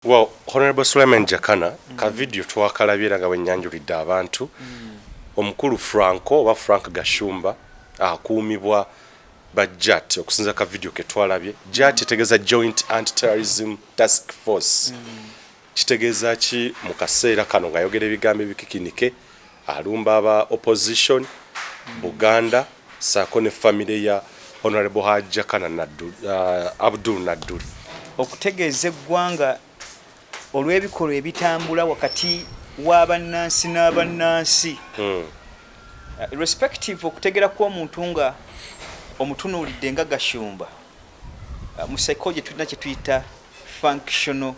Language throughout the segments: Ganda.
Well, Honorable Suleiman Jakana, ka video twakalabira nga bwenyanjulidde abantu. Omukulu Franco oba Frank Gashumba akuumibwa ba JAT okusinza ka video ke twalabye. JAT etegeeza Joint Anti-Terrorism Task Force. Kitegeeza ki mu kaseera kano ng'ayogera ebigambo ebikikinike alumba aba opposition Buganda saako ne family ya Honorable Jakana Abdul Nadduli. Okutegeeza eggwanga olw'ebikolwa ebitambula wakati w'abannansi n'abannansi irrespective okutegera kw'omuntu nga omutunuulidde nga Gashumba mu psychology tulina kye tuyita functional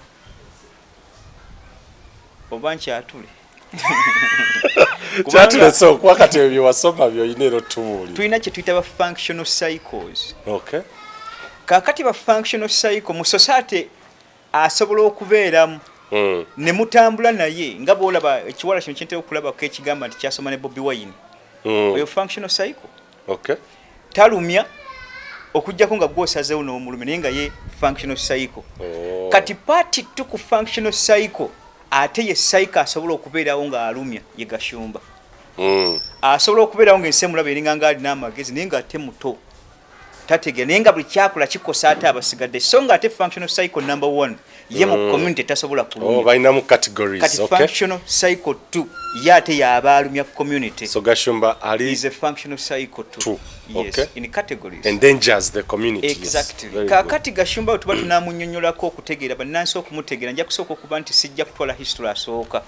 oba nkyatule kyatule so kwakati ebyo wasoma by'olina ero tubuuli tulina kye tuyita ba functional cycles. Okay. Kakati ba functional cycle mu society asobola okubeeramu ne mutambula naye nga bw'olaba ekiwala kino kyentera okulaba ko ekigamba nti kyasoma ne Bobi Wine oyo functional cycle. Okay. Talumya okujjako nga gw'osazeewo n'omulumi naye nga ye functional cycle. Kati party ku functional cycle ate ye cycle asobola okubeerawo nga alumya ye Gashumba. Asobola okubeerawo ng'ensemulaba eringa nga alina amagezi naye nga ate muto tategera naye nga buli kyakola kikosa ate abasigadde so nga ate functional cycle number 1 ye mu community tasobola kulumya. Balina mu categories. Kati okay. Functional cycle 2 ye ate y'abaalumya community. So Gashumba is a functional cycle 2. Yes, okay. In categories. Endangers the community. Exactly. Yes. Kakati Gashumba tuba tunamunnyonnyolako okutegeera bannansi okumutegeera nja kusooka okuba nti sijja kutwala history asooka.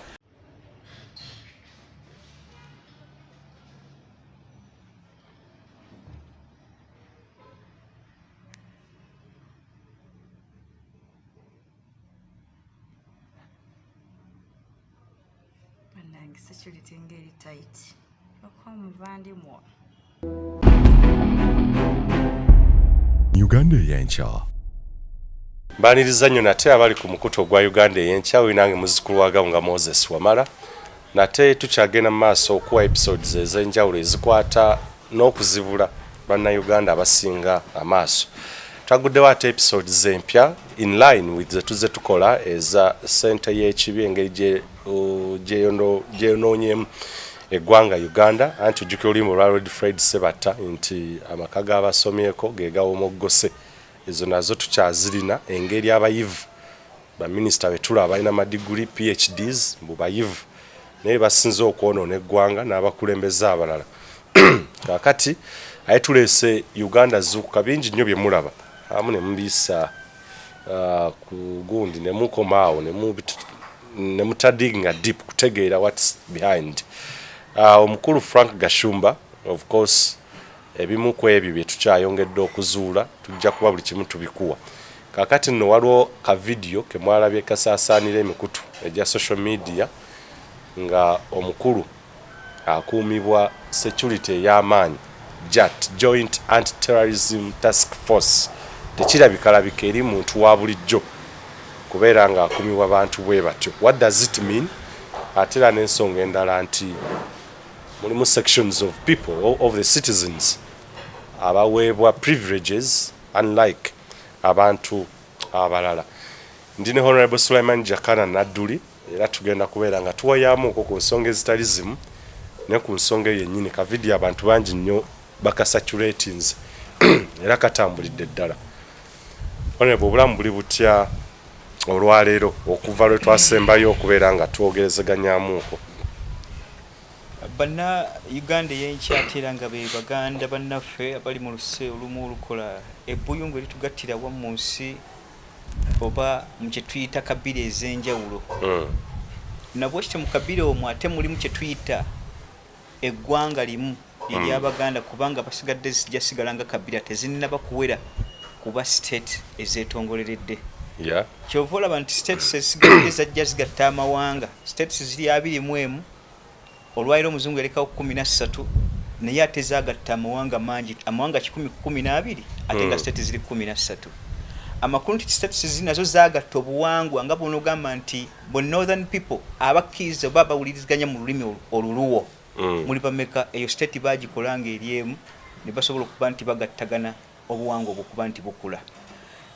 Security ngeri tight. Okomuvandimwa. Uganda y'enkya. Mbaniriza nnyo nate abali ku mukutu gwa Uganda y'enkya winange muzzukulu wa Gawunga Moses Wamala nate tukyagenda mu maaso okuwa episodes ez'enjawulo ezikwata n'okuzibula bannayuganda abasinga amaaso. Twaguddewo ate episodes empya in line with ze tuzze tukola eza ssente y'ekibi engeri gyeyonoonyemu eggwanga Uganda anti ojjukira olulimi olwa Lord Fred Sebatta nti amaka g'abasomyeko ge gawomoggose ezo nazo tukyazirina engeri abayivu baminisita betula abalina madiguli PhDs mbu bayivu naye basinze okwonoona eggwanga n'abakulembeze abalala. Kakati aye tuleese Uganda zuukuka bingi nnyo bye mulaba amu ne mubisa ku gundi ne mukomaawo ne mutadiginga deep kutegeera what's behind. Omukulu Frank Gashumba of course ebimu ku ebyo bye tukyayongedde okuzuula tujja kuba buli kimu tubikuwa. Kakati nno waliwo ka video ke mwalabye kasaasaanira emikutu egya social media nga omukulu akuumibwa security ey'amaanyi JAT Joint Anti-Terrorism Task Force tekirabikalabika eri muntu wa bulijjo kubeera nga akuumibwa bantu bwe batyo. What does it mean? Ate era n'ensonga endala nti mulimu sections of people of the citizens abaweebwa privileges unlike abantu abalala. Ndine Honorable Suleiman Jakana Nadduli era tugenda kubeera nga tuwayamu okwo ku nsonga ezitali zimu ne ku nsonga yennyini ka video abantu bangi nnyo bakasaturatings era katambulidde ddala. Honorable obulamu buli butya olwaleero okuva lwe twasembayo okubeera nga twogerezeganyaamu okwo? Banna Uganda y'enkyatera nga be Baganda bannaffe abali mu luse olumu olukola ebbuyungu eritugattira wa mu nsi oba mu kye tuyita kabira ez'enjawulo. Nabwe kityo mu kabira omwo ate mulimu kye tuyita eggwanga limu ery'Abaganda kubanga basigadde zijja sigala nga kabira tezinnaba kuwera kuba state ezeetongoleredde. Yeah. Kyova olaba nti states ezisigadde zajja zigatta amawanga states ziri 21 olwairo omuzungu yalekawo 13 naye ate zaagatta amawanga mangi amawanga 1012 ate nga states ziri 13. Amakulu nti states zinazo zaagatta obuwangwa nga bw'onogamba nti bo northern people abakkiriza oba bawuliriziganya mu lulimi oluluwo muli bameka eyo state bagikola ng'eri emu ne basobola okuba nti bagattagana obuwangwa obwo kuba nti bukula.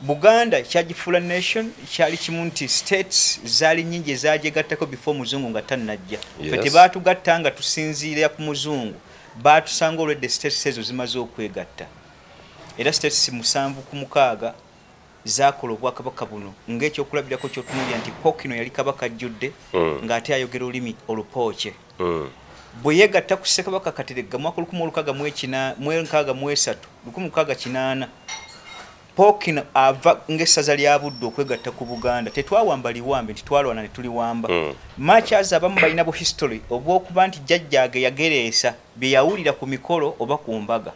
Buganda kyagifuula nation kyali kimu nti states zaali nnyingi ezagyegattako before muzungu nga tannajja. Ffe tebaatugatta nga tusinziira ku muzungu, baatusanga olwedde states ezo zimaze okwegatta. Era states 7 zakola obwakabaka buno ng'ekyokulabirako ky'otunuulira nti Pokino yali kabaka ajjudde ng'ate ayogera olulimi olupooke. Bwe yeegatta ku Ssekabaka Kateregga mwaka 1668 Pokino ava ng'essaza lya Buddu okwegatta ku Buganda. Tetwawamba liwambe nti twalwana ne tuli wamba. Machaza abamu balina bu history obw'okuba nti jjajjaage yagereesa bye yawulira ku mikolo oba ku mbaga.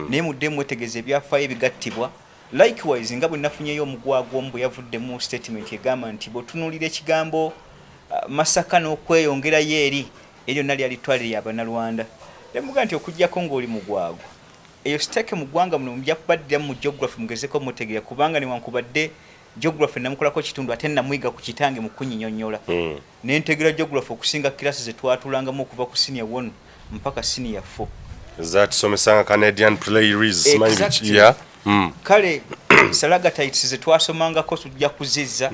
Naye muddemu mwetegeeza ebyafaayo ebigattibwa. Likewise nga bwe nafunyeyo omugwagwa omu bwe yavuddemu statement egamba nti bw'otunuulira ekigambo Masaka n'okweyongerayo eri eryo nali alitwalire y'Abannalwanda. Nemuga nti okujjako ng'oli mugwagwa. Eyo siteke mu ggwanga muno mujja kubaddira mu geography mugezeko mutegeera kubanga newankubadde geography namukolako kitundu ate namwiga ku kitange mu kunyinyonnyola. Ne ntegeera geography okusinga kirasi ze twatulangamu okuva ku senior 1 mpaka senior 4. Zatusomesanga Canadian Prairies yeah. Kale salagatites ze twasomangako tujja kuzizza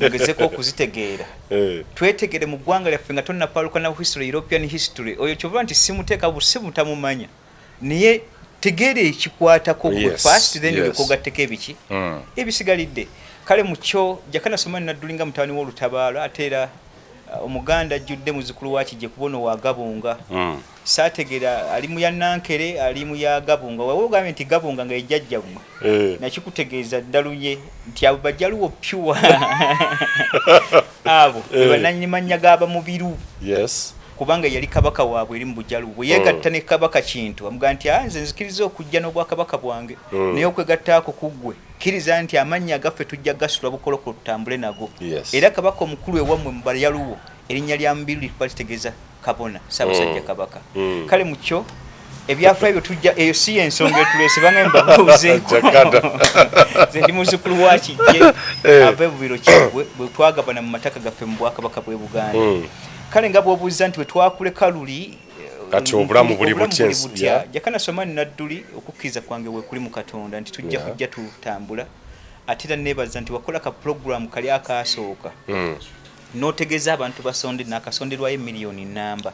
ngezeko okuzitegeera. Twetegere mu ggwanga lyaffe nga tonnapaluka na history, European history. Oyo kyova nti simuteeka busimu tamumanya. Niye tegeere ekikwatako first then yokogatteko ebiki ebisigalidde. Kale mukyo Jakana Somani Naddulinga mutawani w'olutabaalo ate era Omuganda ajjudde muzukulu wa Kijje kubono wa Gabunga. Saategeera ali mu ya Nankere ali mu ya Gabunga. Wawe ogambe nti Gabunga nga ejjajja gwe. Nakikutegeeza ddaluye nti abo bajjaluwo pure. Abo bananyini mannya gaba mubiru. Yes. Kubanga yali kabaka waabwe eri mu Bujalubu. Yeegatta ne kabaka Kintu amuga nti nze nzikiriza okujja n'obwakabaka bwange naye okwegattaako kuggwe kkiriza nti amannya agaffe tujja gasula bukoloko tutambule nago. Era kabaka omukulu ewammwe mu Bayaluwo erinnya lya Mubiru litegeeza Kabona Ssaabasajja Kabaka. Kale mukyo ebyafaayo byo tujja eyo si ensonga etuleese banga mbabuuzeeko. Nze ndi muzzukulu wa Kijje ava mu biro kyabwe bwe twagabana mu mataka gaffe mu Bwakabaka bw'e Buganda. Kale nga bw'obuuza nti bwe twakule Kaluli kati obulamu buli butya. Jakana Somani Nadduli okukkiriza kwange we kuli mu Katonda nti tujja kujja tutambula. Ate era neebaza nti wakola ka program kali akaasooka. N'otegeeza abantu basonde n'akasonderwayo miliyoni namba.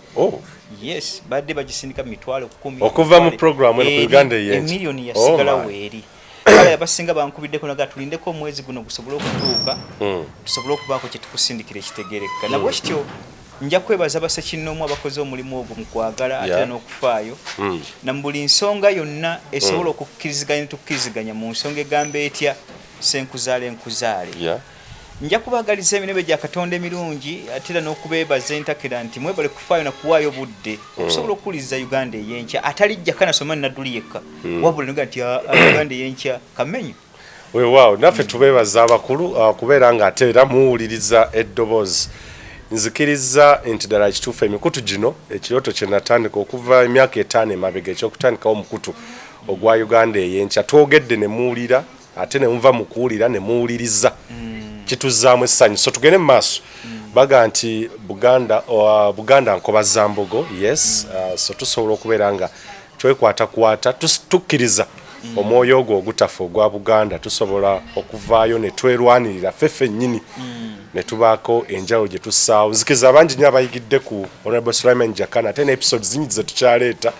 Yes, badde bagisindika mitwalo 10. Okuva mu program eno ku Uganda yenje. Miliyoni yasigala weeri. Kale abasinga bankubiddeko naga tulindeko omwezi guno gusobola okutuuka. Tusobola okubaako kye tukusindikira ekitegerekeka. Nabwe kityo nja kwebaza Bassekinnoomu abakoze omulimu ogwo mu kwagala ate n'okufaayo. Na mu buli nsonga yonna esobola okukkiriziganya tukkiriziganya mu nsonga egamba etya senkuzaale nkuzaale. Nja kubagaliza emirembe gya Katonda emirungi ate era n'okubeebaza entakera nti mwebale kufaayo na kuwaayo budde okusobola okuwuliriza Uganda ey'enkya atali Jakana Somani Nadduli yekka wabula noga nti Uganda ey'enkya kamenyo. Weewaawo naffe tubeebaza abakulu kubeera nga ate era muwuliriza eddoboozi. Nzikiriza nti ddala ekituufu emikutu gino ekirooto kye natandika okuva emyaka 5 emabega ekyokutandikawo omukutu ogwa Uganda ey'enkya twogedde ne muwulira ate ne muva mu kuwulira ne muwuliriza kituzaamu essanyu. So tugende mu maaso baga nti Buganda nkoba za mbogo. Yes. So tusobola okubeera nga twekwatakwata tukkiriza omwoyo ogwo ogutafa ogwa Buganda tusobola okuvaayo ne twerwanirira ffeffe nnyini ne tubaako enjawulo gye tussaawo. Nzikiriza abangi nnyo abayigidde ku Honorable Sulaiman Jakana ate ne episodes zingi ze tukyaleeta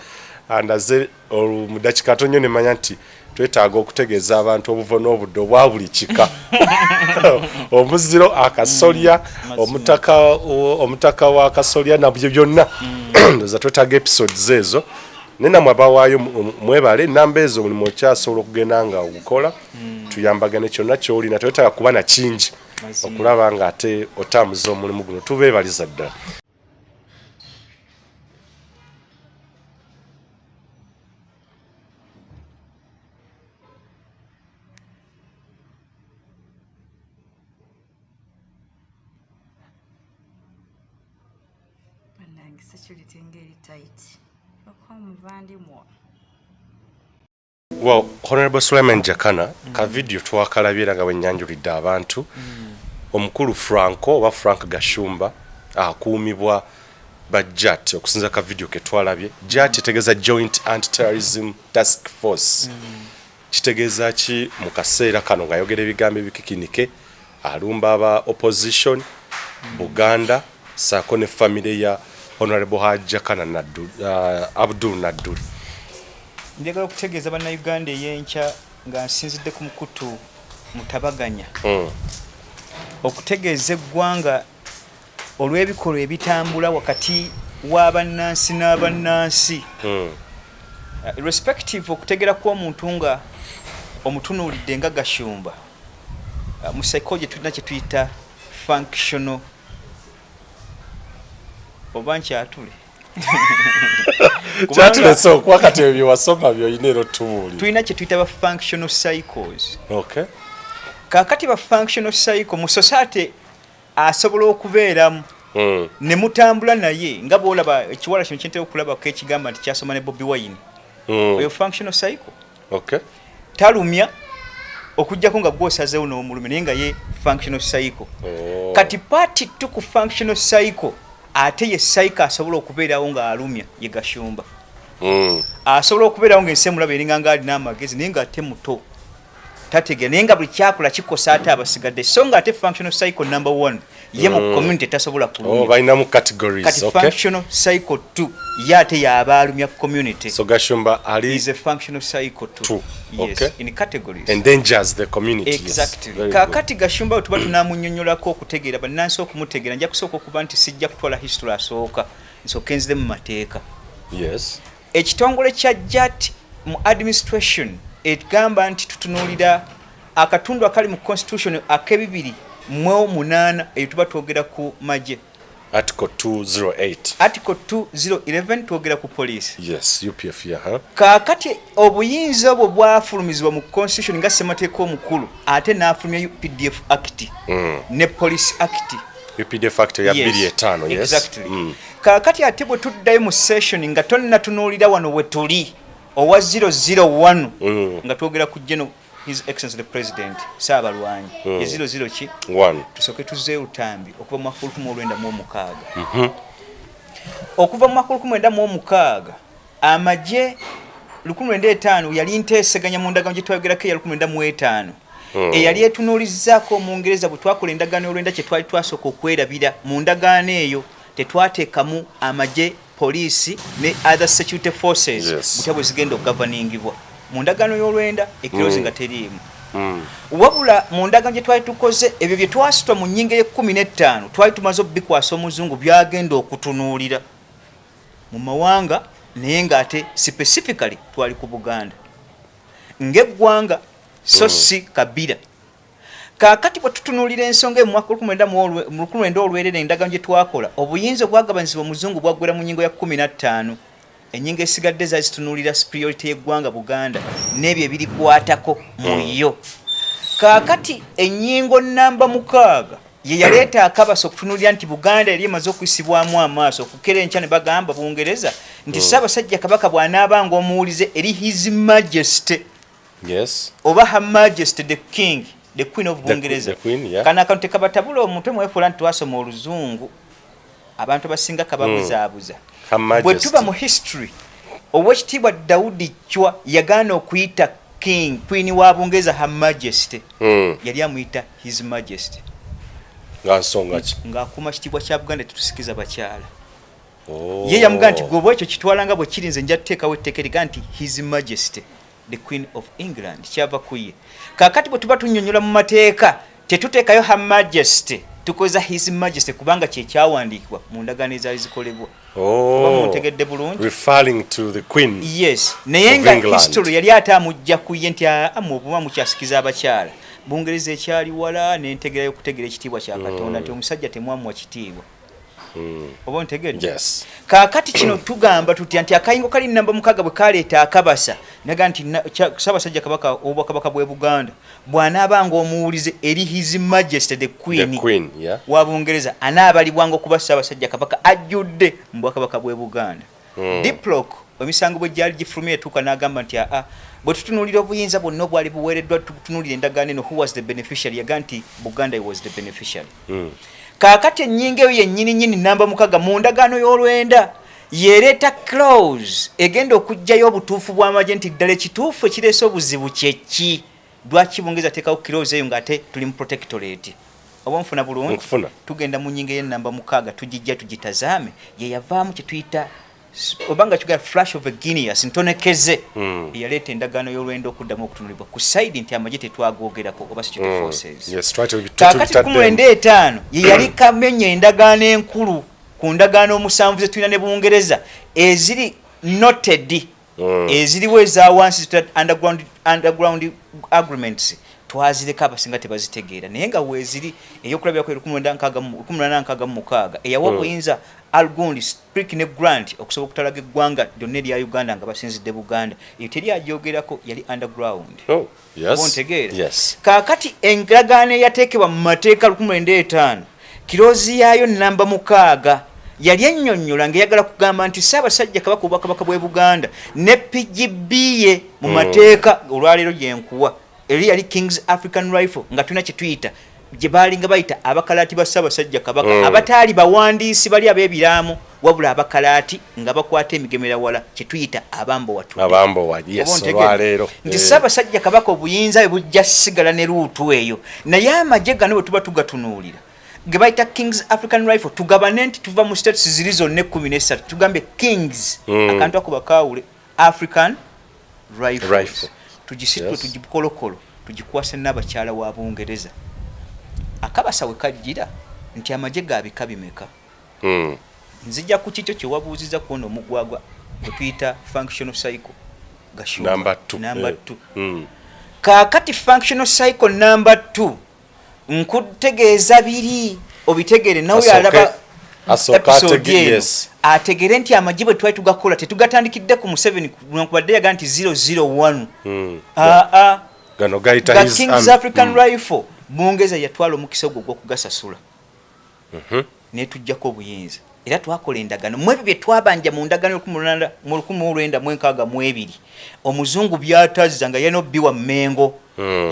andaze mu dakiika tonyo ne manya nti twetaaga okutegeeza abantu obuvo n'obudde obwa buli kika. Omuziro akasolya omutaka wa kasolya nabyo byonna ndoza twetaaga episodes ezo nenamwe abawaayo mwebale namba ezo omulimu okyasobola okugenda nga ogukola tuyambagane kyonna kyolina twetaaga kuba na kingi okulaba nga ate otambuza omulimu guno tubeebaliza ddala. Security engeri tight. Okomuvandimwa. Well, Honorable Sulaiman Jakana ka video twakalabira nga wenyanjulidde abantu omukulu Franco oba Frank Gashumba akuumibwa ba JAT okusinza ka video ke twalabye. JAT etegeza Joint Anti-Terrorism Task Force. kitegeeza ki mu kaseera kano ng'ayogera ebigambo ebikikinike alumba aba opposition Buganda saako ne famire ya Honorable Hajja Kana Abdul Nadduli. Njagala okutegeeza bannayuganda ey'enkya nga nsinzidde ku mukutu mutabaganya okutegeeza eggwanga olw'ebikolwa ebitambula wakati w'abannansi n'abannansi respective okutegera kw'omuntu nga omutunuulidde nga Gashumba mu psychology tulina kye tuyita functional oba nkyatule kyatulese okuba kati ebyo wasoma by'olina era otubuulira tulina kye tuyita ba functional cycles. Okay. Kaakati ba functional cycle mu society asobola okubeeramu ne mutambula naye nga bw'olaba ekiwala kino kyentera okulabako ekigamba nti kyasoma ne Bobi Wine oyo functional cycle. Okay. Talumya okujjako nga gw'osazeewo n'omulumi naye nga ye functional cycle. Kati party tu ku functional cycle ate ye cycle asobola okubeerawo nga alumya ye Gashumba. Asobola okubeerawo ng'ensi emulaba eringa nga alina amagezi naye nga ate muto tategera naye nga buli kyakula kikosa ate abasigadde so nga ate functional cycle number 1 ye mu community tasobola kulumya. Balinamu categories. Kati okay. Functional cycle 2 ye ate y'abaalumya community. So Gashumba ali is a functional cycle 2. Yes, okay. in categories. Endangers the community. Exactly. Yes. Kakati Gashumba tuba tunamunnyonnyolako okutegeera bannansi okumutegeera nja kusooka okuba nti sijja kutwala history asooka nsooka enzire mu mateeka. Yes. Ekitongole kya JAT mu administration egamba nti tutunuulira akatundu akali mu constitution ak'ebibiri mu 8 eyo tuba twogera ku magye. Article 208. Article 2011 twogera ku police. Yes, UPF yeah. Kakati obuyinza obwo bwafulumizibwa mu constitution nga ssemateeka omukulu ate n'afulumya UPDF Act ne Police Act. UPDF Act ya 205 yes. Exactly. Kakati ate bwe tuddayo mu session nga tonnatunuulira wano we tuli owa 001 nga twogera ku General His Excellency the President Saabalwanyi ye 00 ki 1 tusooke tuzze utambi okuva mu mwaka 1996 okuva mu mwaka 1996 amagye 1905 yali nteeseganya mu ndagaano gye twayogerako ya 1905 eyali etunuulizzaako Omungereza bwe twakola endagaano y'olwenda kye twali twasooka okwerabira mu ndagaano eyo tetwateekamu amagye poliisi ne other security forces butya bwe zigenda okugavaningibwa mu ndagaano y'olwenda ekirozi nga teriimu wabula mu ndagaano gye twali tukoze ebyo bye twasitwa mu nnyingo ye15 twali tumaze obikwasa omuzungu byagenda okutunuulira mu mawanga naye ng'ate specifically twali ku Buganda ng'eggwanga so si Kabila. Kaakati bwe tutunuulira ensonga mu mwaka 1900 olwerere endagaano gye twakola obuyinza obwagabanyizibwa omuzungu bwaggwera mu nnyingo ya 15 ennyingo esigadde zaali zitunuulira superiority y'eggwanga Buganda n'ebyo ebirikwatako mu yo. Kaakati ennyingo namba 6 ye yaleeta akabasa okutunuulira nti Buganda yali emaze okuyisibwamu amaaso okukera enkya ne bagamba Bungereza nti Ssaabasajja Kabaka bw'anaabanga omuwulize eri His Majesty yes oba Her Majesty the King the Queen of Bungereza yeah. Kana akantu tekabatabula omutwe mwefuula nti twasoma oluzungu abantu basinga kababuzaabuza bwe tuba mu history Oweekitiibwa Daudi Chwa yagaana okuyita King Queen wa Bungereza Her Majesty yali amuyita His Majesty ngansonga ki ng'akuuma kitiibwa kya Buganda tetusikiza bakyala ye yamugaa nti gwe ekyo kitwalanga bwe kiri nze nja tuteekawo etteeka eriga nti His Majesty the Queen of England kyava kuye. Kakati bwe tuba tunnyonnyola mu mateeka tetuteekayo Her Majesty tukoza His Majesty kubanga kye kyawandiikibwa mu ndagaano ezaali zikolebwa. Mutegedde bulungi referring to the Queen. Yes naye nga history yali ate amujja kuye nti mububa mukyasikiza abakyala Bungereza ekyali wala n'entegera y'okutegera ekitiibwa kya Katonda nti omusajja temwamuwa kitiibwa. Oba ntegedde? Yes. Kaakati kino tugamba tutya nti akayingo kali namba 6 bwe kaleeta akabasa naga nti Ssaabasajja Kabaka Obwakabaka bw'e Buganda bw'anaabanga omuwulize eri His Majesty the Queen yeah. wa Bungereza anaabalibwanga okuba Ssaabasajja Kabaka ajjudde mu Bwakabaka bw'e Buganda. Diplock emisango bwe gyali gifulumye etuuka n'agamba nti bwe tutunuulira obuyinza bwonna obwali buweereddwa tutunuulira endagaano eno who was the beneficiary yaga nti Buganda was the beneficiary. Kaakati ennyingo eyo yennyini nnyini namba 6 mu ndagaano y'olwenda yereeta clause egenda okujjayo obutuufu bw'amagye nti ddala ekituufu ekireese obuzibu kyeki lwaki bongeza teekawo clause eyo ng'ate tuli mu protectorate oba nfuna bulungi tugenda mu nnyingo ey'ennamba 6 tugijja tugitazaame ye yavaamu kye tuyita obanga kigala flash of a genius ntonekeze yaleeta endagaano y'olwenda okuddamu okutunulibwa ku side nti amagye tetwagogerako oba security forces kaakati 1995 ye yali kamenya endagaano enkulu ku ndagaano omusanvu ze tulina ne Bungereza eziri noted eziriwo eza wansi underground agreements twazireka abasinga tebazitegeera naye nga weeziri eyokulabirako 1866 eyawa obuyinza Algundi Sprik ne Grant okusobola okutalaga eggwanga lyonna erya Uganda nga basinzidde Buganda eyo teri agyogerako yali underground bontegeera kaakati endagaano eyateekebwa mu mateeka 1995 kiroozi yaayo namba 6 yali ennyonnyola ng'eyagala kugamba nti Ssaabasajja Kabaka Obwakabaka bw'e Buganda ne PGB ye mu mateeka olwaleero gyenkuwa eri yali King's African Rifle nga tulina kye tuyita gye baali nga bayita abakalaati ba Ssaabasajja Kabaka abataali bawandiisi bali ab'ebiraamo wabula abakalaati nga bakwata emigemera wala kye tuyita abambowa olwaleero nti Ssaabasajja Kabaka obuyinza bwe bujja sigala ne luutu eyo naye amagye gano bwe tuba tugatunuulira ge bayita King's African Rifle tugabane nti tuva mu states ziri zonna 13 tugambe Kings akantu ako bakawule African Rifle tugisitwe tugikolokolo tugikwase n'abakyala wa Bungereza akabasa we kajjira nti amagye gaabika bimeka nzija ku kikyo kye wabuuziza kuona omugwagwa gwe tuyita functional cycle gashuka number 2 kaakati functional cycle number 2 nkutegeeza biri obitegere nawe yalaba ategere nti amagye bwe twali tugakola tetugatandikidde ku Museveni kubadde yaga nti 001 gano gayita King's African Rifle Bungereza yatwala omukisa ogwo gw'okugasasula naye tujjako obuyinza era twakola endagaano mu ebyo bye twabanja mu ndagaano mu 1962 omuzungu byatazza nga yalina obbiwa Mmengo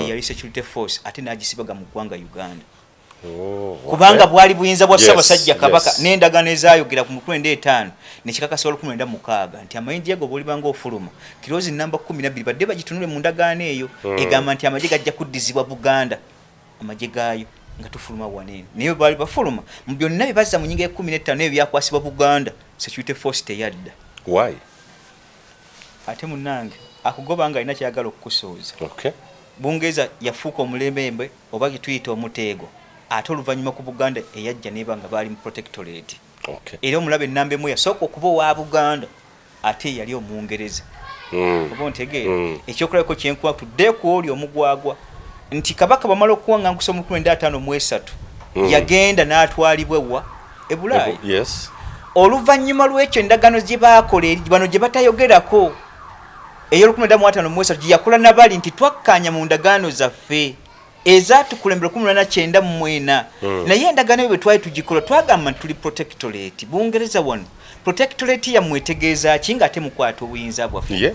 yali security force ate n'agisibaga mu ggwanga Uganda kubanga bwali buyinza bwa Ssaabasajja Kabaka n'endagaano ezayogera ku 1995 nekikakasa 1996 nti amayinja ago bwolibanga ofuluma kiroozi namba 12 badde bagitunule mu ndagaano eyo egamba nti amagye gajja kuddizibwa Buganda amagye gaayo nga tufuluma wanene naye bali bafuluma mu byonna bye bazza mu nnyingo ya 15 ebyakwasibwa Buganda security force teyadda why ate munange akugobanga alina kyayagala okukusooza Bungereza yafuuka omulembembe oba gituyita omuteego ate oluvannyuma ku Buganda eyajja neba nga baali mu protectorate era omulabe ennamba emu yasooka okuba owa Buganda ate yali Omungereza oba ontegeera ekyokulabako kyenkuwa tudde ku oli omugwagwa nti Kabaka bamala okuwaŋŋangusa mu 1953 yagenda n'atwalibwa ewa e Bulaayi oluvannyuma lw'ekyo endagaano gye baakola bano gye batayogerako ey'ol1953 gye yakola nabali nti twakkaanya mu ndagaano zaffe ezatukulembera 1994 naye endagaano bwe twali tugikola twagamba nti tuli protectorate Bungereza wano protectorate yamwetegeeza ki ng'ate mukwata obuyinza bwaffe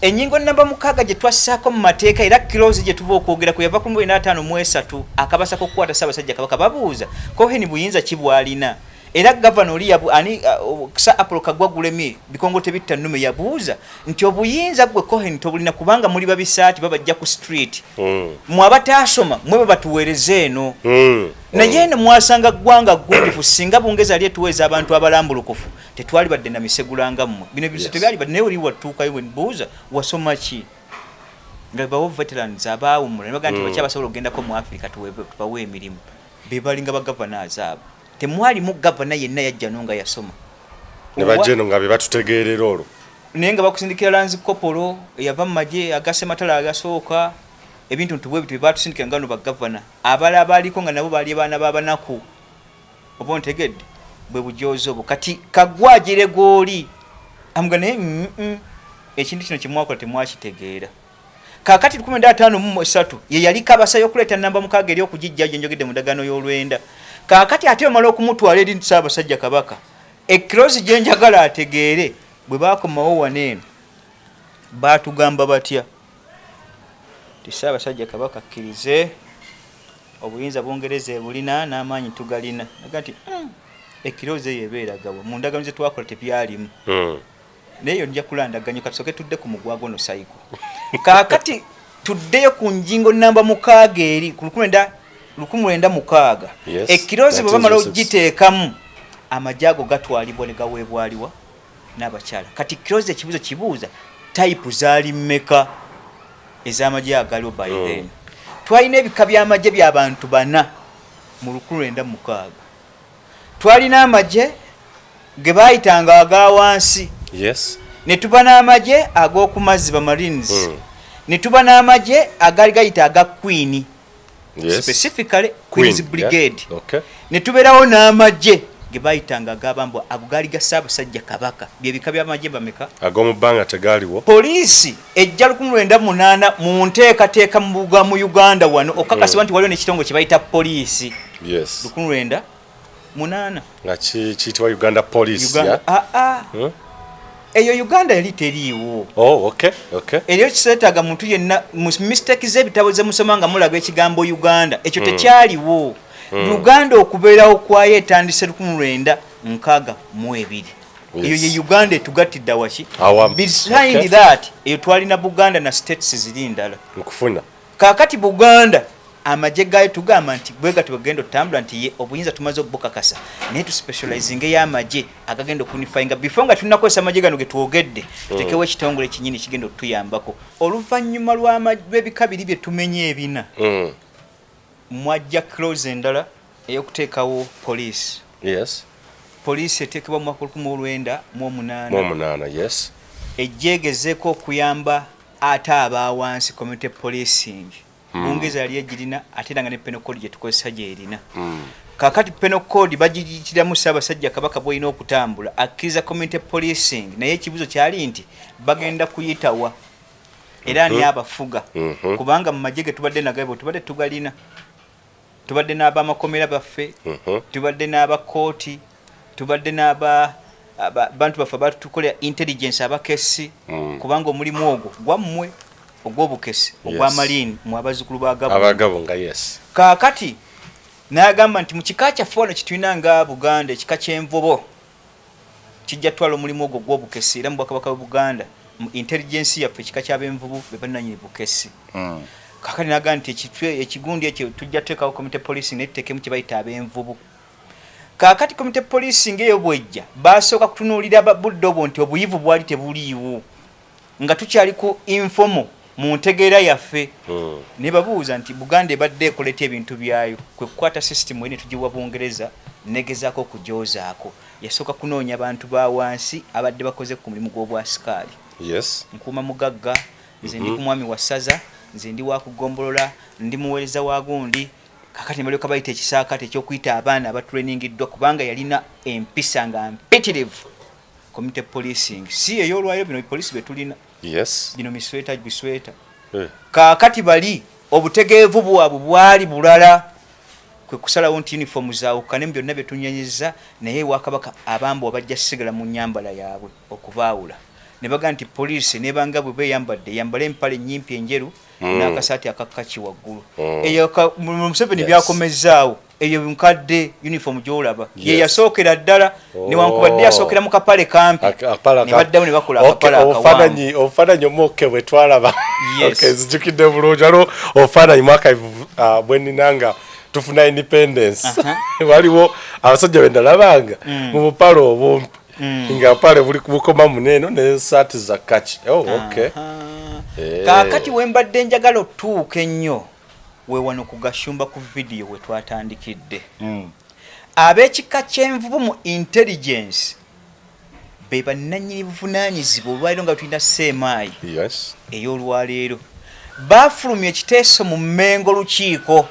ennyingo namba 6 gye twassaako mu mateeka era clause gye tuva okwogerako yava ku 1953 akabasa k'okukwata Ssaabasajja Kabaka babuuza Cohen buyinza ki bw'alina era gavana oli ani Sir Apollo Kaggwa Gulemi bikongo tebitta nnume yabuuza nti obuyinza gwe Cohen tobulina kubanga muli babisaati babajja ku street mu abataasoma mwe batuweereza eno naye eno mwasanga ggwanga ggundifu singa Bungereza ali etuweeza abantu abalambulukufu tetwali badde na misegulanga mmwe bino biso tebyali badde naye oli watuukayo we mbuuza wasoma ki nga bawo veterans abaawummula ne baga nti baki abasobola okugendako mu Africa tubawe emirimu be balinga bagavana azaabo temwalimu gavana yenna yajja nonga yasoma ne bajeno nga be batutegeerera olwo naye nga bakusindikira Lanzi Kopolo eyava mu magye agase matala agasooka ebintu ntubwe bitu batusindikira ngano bagavana abala abaliko nga nabo bali abaana babanaku oba ontegedde bwe bujozo obo kati Kagwagire goli amugane ekintu kino kimwakola temwakitegeera kakati 1953 ye yali kabasa yokuleta namba 6 eri okujijja njogedde mu ndagaano y'olwenda kakati ate omala okumutwala eri Ssaabasajja Kabaka ekrozi gye njagala ategeere bwe baakomawo waneeno baatugamba batya ti Ssaabasajja Kabaka akkirize obuyinza Bungereza ebulina n'amaanyi tugalina naga nti ekiroze yebeeragawa mu ndagaano ze twakola tebyalimu naye nja kulandaganya katusoke tudde ku mugwago no saiko kaakati tuddeyo ku njingo namba mukaaga eri ku 1906 ekiroze bwe bamala ogiteekamu amajaago gatwalibwa ne gaweebwaliwa n'abakyala kati kiroze ekibuuzo kibuuza type zaali mmeka ez'amagye agaliwo by then twalina ebika by'amagye by'abantu 4 mu 1906 twalina amagye ge baayitanga aga wansi ne tuba n'amagye ag'oku mazzi ba marines ne tuba n'amagye agaali gayita aga Queen specifically Queen's Brigade ne tubeerawo n'amagye ge bayitanga ag'abambo ago gaali ga Ssaabasajja Kabaka byebika by'amagye bameka ag'omu bbanga tegaaliwo poliisi ejja 1908 mu nteekateeka mu Uganda wano okakasibwa nti waliwo n'ekitongole kye bayita poliisi 1908 nga kiyitibwa Uganda Police eyo Uganda yali teriiwo eriyo kiseetaaga muntu yenna mistake z'ebitabo ze musoma nga mulaga ekigambo Uganda ekyo tekyaliwo Uganda okubeerawo kwayo etandise 1962 eyo ye Uganda etugattidde waki behind that eyo twalina Buganda na states ziri ndala okufuna kaakati Buganda amagye gayo tugamba nti bwega tubagenda otambula nti ye obuyinza tumaze obukakasa naye tu specializing ey'amagye agagenda okunifyinga before nga tunakozesa amagye gano ge twogedde tutekewo ekitongole kinyini kigenda otuyambako oluvannyuma lw'ebika biri bye tumenye ebina mwajja close endala ey'okuteekawo poliisi poliisi eteekebwa mu mwaka 1908 ejjeegezeeko okuyamba ate abawansi community policing Bungeza yali ejirina ate nga ne penal code gye tukozesa gye erina kakati penal code bagiyitiramu Ssaabasajja Kabaka bw'olina okutambula akkiriza community policing naye ekibuzo kyali nti bagenda kuyitawa era ani abafuga kubanga mu magye ge tubadde nagabo tubadde tugalina tubadde n'abamakomera baffe tubadde n'abakooti tubadde bantu baffe abatukolera intelligence abakesi kubanga omulimu ogwo gwammwe ogw'obukesi ogw'amalini mu abazzukulu abagabo nga kaakati n'agamba nti mu kika kyaffe wano kitulina nga Buganda ekika ky'envubo kijja twala omulimu ogwo gw'obukesi era mu Bwakabaka bwa Buganda mu intelligence yaffe ekika ky'ab'envubu be bannannyini bukesi kaakati n'agamba nti ekigundi ekyo tujja tuteekawo community policing naye tuteekemu kye bayita ab'envubu kaakati community policing eyo bwejja basooka kutunuulira budde obwo nti obuyivu bwali tebuliiwo nga tukyali ku informal mu ntegeera yaffe ne babuuza nti Buganda ebadde ekoleta ebintu byayo kwe kukwata system ene tugiwa Bungereza negezaako okujoozaako yasooka kunoonya abantu ba wansi abadde bakoze ku mulimu gw'obwasikaali nkuuma mugagga nze ndi ku mwami wa ssaza nze ndi wa kugombolola ndi muweereza wa gundi kakati balyoka bayita ekisaakaate ekyokuyita abaana abatraininggiddwa kubanga yalina empisa nga mpitirivu community policing si ey'olwayo bino poliisi betulina gino misweta bisweta kaakati bali obutegeevu bwabwe bwali bulala kwe kusalawo nti uniform zaawukane mu byonna byetunyanyiza naye Wakabaka abambo abajja sigala mu nnyambala yaabwe okubaawula ne baga nti poliisi nebanga bwe beeyambadde yambale empale ennyimpi enjeru n'akasaati akakaki waggulu eyo Museveni byakomezaawo eyo nkadde uniform gy'olaba ye yasookera ddala newankubadde yasookera mu kapale kampi ne baddamu ne bakola akapale akawanvu obufaananyi omwoke bwe twalaba zijjukidde bulungi waliwo obufaananyi mwaka bwe ninanga tufuna independence waliwo abasajja be ndalabanga mu bupale obumpi nga pale bukoma muneeno n'essaati za kaki kaakati wembadde njagala otuuka ennyo we wano ku Gashumba ku vidiyo we twatandikidde ab'ekika ky'envubu mu intelligence be bannannyini buvunaanyizibwa olwaleero nga tulina seemaayi ey'olwaleero baafulumya ekiteeso mu Mmengo lukiiko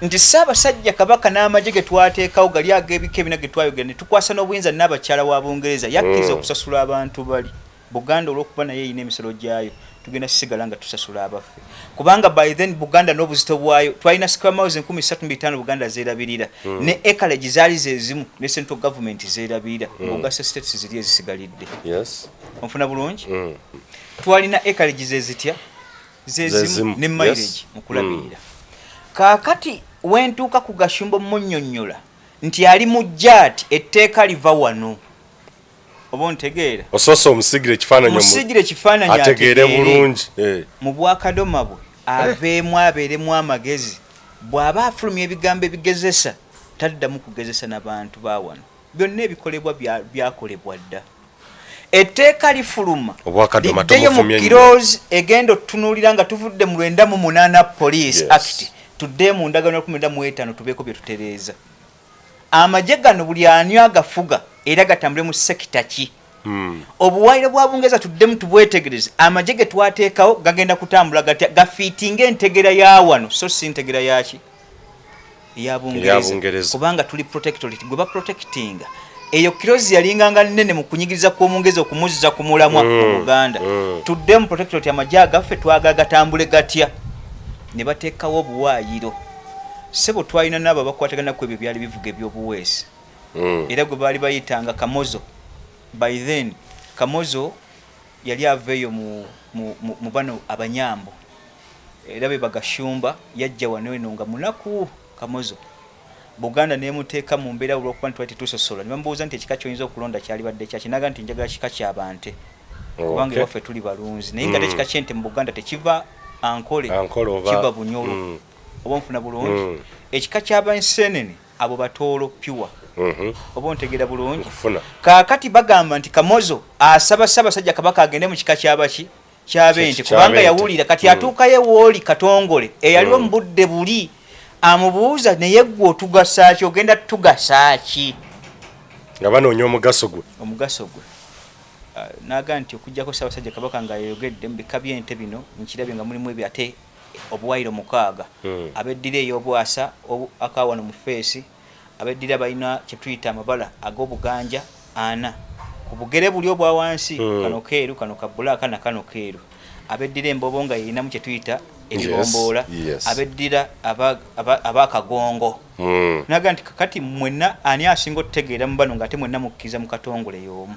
nti Ssaabasajja Kabaka n'amagye ge twateekawo gali ag'ebika ebina ge twayogera ne tukwasa n'obuyinza n'abakyala wa Bungereza yakkiriza okusasula abantu bali Buganda olw'okuba naye erina emisolo gyayo tugenda kusigala nga tusasula abaffe kubanga by then Buganda n'obuzito bwayo twalina square miles 3500 Buganda zeerabirira ne acreage zaali zezimu ne central government zeerabirira ng'ogasa states ziri ezisigalidde onfuna bulungi twalina acreage zezitya zezimu ne mileage mu kulabirira kaakati wentuuka ku Gashumba munnyonnyola nti ali mujjaati etteeka liva wano oba ontegeera osoose omusigire ekifaananyi ategeere bulungi mu bwakadoma bwe aveemu abeeremu amagezi bw'aba afulumya ebigambo ebigezesa taddamu kugezesa n'abantu ba wano byonna ebikolebwa byakolebwa dda etteeka lifuluma liddeyo mu kiroozi egenda otutunuulira nga tuvudde mu 98 Police Act tudde mu ndagaano 15 tubeeko bye tutereeza amagye gano buli ani agafuga era gatambule mu sekita ki obuwaire bwa Bungereza tuddemu tubwetegereze amagye ge twateekawo gagenda kutambula gatya gafiitinga entegera ya wano so si ntegera yaki ya Bungereza kubanga tuli protectorate gwe ba protectinga eyo kirozi yalinganga nnene mu kunyigiriza kw'omungezi okumuzza ku mulamwa mu Buganda tuddemu protectorate amagye agaffe twagagatambule gatya ne bateekawo obuwaayiro sebo twalina n'abo bakwatagana ku ebyo byali bivuga ebyobuweesi era gwe baali bayitanga Kamozo by then Kamozo yali aveeyo mu bano abanyambo era be bagashumba yajja wano eno nga munaku Kamozo Buganda nemuteeka mu mbeera olw'okuba nti twatitusosola ne bamubuuza nti ekika ky'oyinza okulonda kyali badde kyaki naga nti njagala kika ky'abante kubanga ewaffe tuli balunzi naye nga ekika ky'ente mu Buganda tekiva ankole kiva bunyolo oba nfuna bulungi ekika ky'abansenene abo batoolo pure oba ontegeera bulungi kaakati bagamba nti Kamozo asaba Ssaabasajja Kabaka agende mu kika ky'abaki ky'abente kubanga yawulira kati atuukayo wooli Katongole eyaliwo mu budde buli amubuuza naye gwe otugasaaki ogenda tugasaaki nga banoonya omugaso gwe naga nti okujjako Ssaabasajja Kabaka nga yayogedde mu bika by'ente bino nkirabye nga mulimu ebyo ate obuwairo 6 abeddira ey'obwasa akawano mu feesi abeddira balina kyetuyita amabala ag'obuganja 4 ku bugere buli obwa wansi kano keeru kano kabulaaka na kano keeru abeddira embobo nga yeyinamu kyetuyita ebibomboola abeddira abakagongo naga nti kakati mwenna ani asinga otutegeera mu bano ng'ate mwenna mukkiriza mu Katongole y'omu